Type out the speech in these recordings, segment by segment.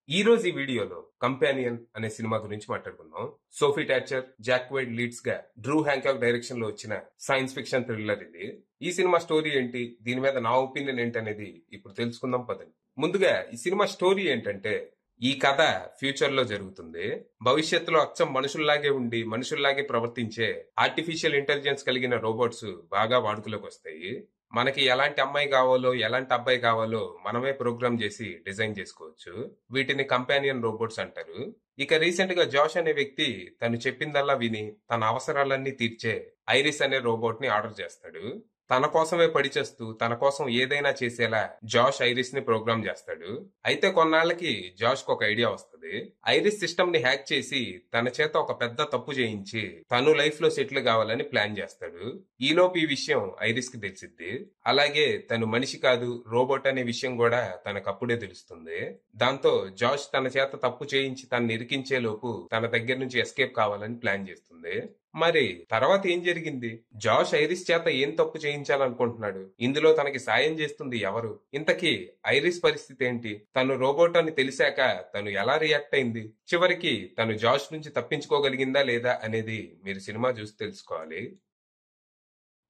ఈ రోజు ఈ వీడియోలో కంపానియన్ అనే సినిమా గురించి మాట్లాడుకుందాం. Sophie Thatcher, Jack wide leads గా డ్రూ హ్యాంకాక్ డైరెక్షన్ లో వచ్చిన సైన్స్ ఫిక్షన్ థ్రిల్లర్ ఇది. ఈ సినిమా స్టోరీ ఏంటి, దీని మీద నా ఒపీనియన్ ఏంటనేది ఇప్పుడు తెలుసుకుందాం పదండి. ముందుగా ఈ సినిమా స్టోరీ ఏంటంటే, ఈ కథ ఫ్యూచర్ లో జరుగుతుంది. భవిష్యత్తులో అచ్చం మనుషుల్లాగే ఉండి మనుషుల్లాగే ప్రవర్తించే ఆర్టిఫిషియల్ ఇంటెలిజెన్స్ కలిగిన రోబోట్స్ బాగా వాడుకలోకి వస్తాయి. మనకి ఎలాంటి అమ్మాయి కావాలో ఎలాంటి అబ్బాయి కావాలో మనమే ప్రోగ్రామ్ చేసి డిజైన్ చేసుకోవచ్చు. వీటిని కంపానియన్ రోబోట్స్ అంటారు. ఇక రీసెంట్ గా జాష్ అనే వ్యక్తి తను చెప్పిందల్లా విని తన అవసరాలన్నీ తీర్చే ఐరిస్ అనే రోబోట్ ని ఆర్డర్ చేస్తాడు. తన కోసమే పడిచేస్తూ తన కోసం ఏదైనా చేసేలా జాష్ ఐరిస్ ని ప్రోగ్రామ్ చేస్తాడు. అయితే కొన్నాళ్ళకి జాష్ కు ఒక ఐడియా వస్తుంది. ఐరిస్ సిస్టమ్ ని హ్యాక్ చేసి తన చేత ఒక పెద్ద తప్పు చేయించి తను లైఫ్ లో సెటిల్ కావాలని ప్లాన్ చేస్తాడు. ఈలోపు ఈ విషయం ఐరిస్ కి తెలిసిద్ది. అలాగే తను మనిషి కాదు రోబోట్ అనే విషయం కూడా తనకు అప్పుడే తెలుస్తుంది. దాంతో జాష్ తన చేత తప్పు చేయించి తను ఇరికించే లోపు తన దగ్గర నుంచి ఎస్కేప్ కావాలని ప్లాన్ చేస్తుంది. మరి తర్వాత ఏం జరిగింది? జాష్ ఐరిస్ చేత ఏం తప్పు చేయించాలనుకుంటున్నాడు? ఇందులో తనకి సాయం చేస్తుంది ఎవరు? ఇంతకీ ఐరిస్ పరిస్థితి ఏంటి? తను రోబోట్ అని తెలిసాక తను ఎలా రియాక్ట్ అయింది? చివరికి తను జాష్ నుంచి తప్పించుకోగలిగిందా లేదా అనేది మీరు సినిమా చూసి తెలుసుకోవాలి.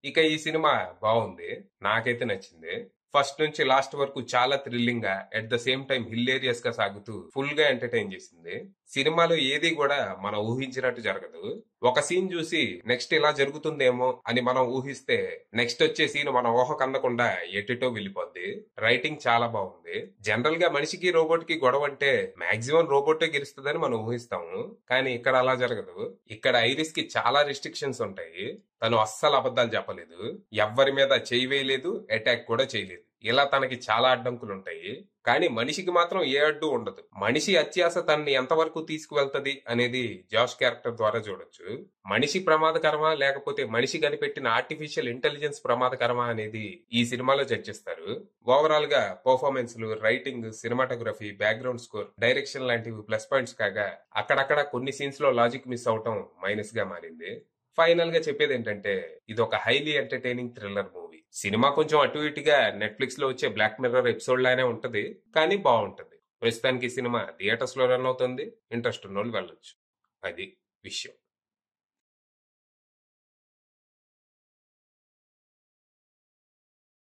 ఇక ఈ సినిమా బాగుంది, నాకైతే నచ్చింది. ఫస్ట్ నుంచి లాస్ట్ వరకు చాలా థ్రిల్లింగ్ గా, at the same time hilarious గా సాగుతూ ఫుల్ గా ఎంటర్టైన్ చేసింది. సినిమాలో ఏది కూడా మనం ఊహించినట్టు జరగదు. ఒక సీన్ చూసి నెక్స్ట్ ఇలా జరుగుతుందేమో అని మనం ఊహిస్తే నెక్స్ట్ వచ్చే సీన్ మన ఊహకు అందకుండా ఎటుటో వెళ్ళిపోద్ది. రైటింగ్ చాలా బాగుంది. జనరల్ గా మనిషికి రోబోట్ కి గొడవ అంటే మాక్సిమం రోబోటే గెలుస్తుందని మనం ఊహిస్తాము. కానీ ఇక్కడ అలా జరగదు. ఇక్కడ ఐరిస్ కి చాలా రిస్ట్రిక్షన్స్ ఉంటాయి. తను అస్సలు అబద్ధాలు చెప్పలేదు, ఎవ్వరి మీద చేయి వేయలేదు, అటాక్ కూడా చేయలేదు. ఇలా తనకి చాలా అడ్డంకులు ఉంటాయి. కానీ మనిషికి మాత్రం ఏ అడ్డు ఉండదు. మనిషి అత్యాశ తనని ఎంతవరకు తీసుకువెళ్తది అనేది జాష్ క్యారెక్టర్ ద్వారా చూడొచ్చు. మనిషి ప్రమాదకరమా లేకపోతే మనిషి కనిపెట్టిన ఆర్టిఫిషియల్ ఇంటెలిజెన్స్ ప్రమాదకరమా అనేది ఈ సినిమాలో చర్చిస్తారు. ఓవరాల్ గా పర్ఫార్మెన్స్లు, writing, cinematography, background score, direction లాంటివి ప్లస్ పాయింట్స్ కాగా అక్కడక్కడ కొన్ని సీన్స్ లో లాజిక్ మిస్ అవటం మైనస్ గా మారింది. ఫైనల్ గా చెప్పేది ఏంటంటే, ఇది ఒక highly entertaining thriller movie. Cinema కొంచెం అటు ఇటుగా నెట్ఫ్లిక్స్ లో వచ్చే బ్లాక్ మిర్రర్ ఎపిసోడ్ లానే ఉంటది, కానీ బాగుంటది. ప్రస్తుతానికి సినిమా థియేటర్స్ లో రన్ అవుతుంది. ఇంట్రెస్ట్ ఉన్న వాళ్ళు వెళ్ళొచ్చు. అది విషయం.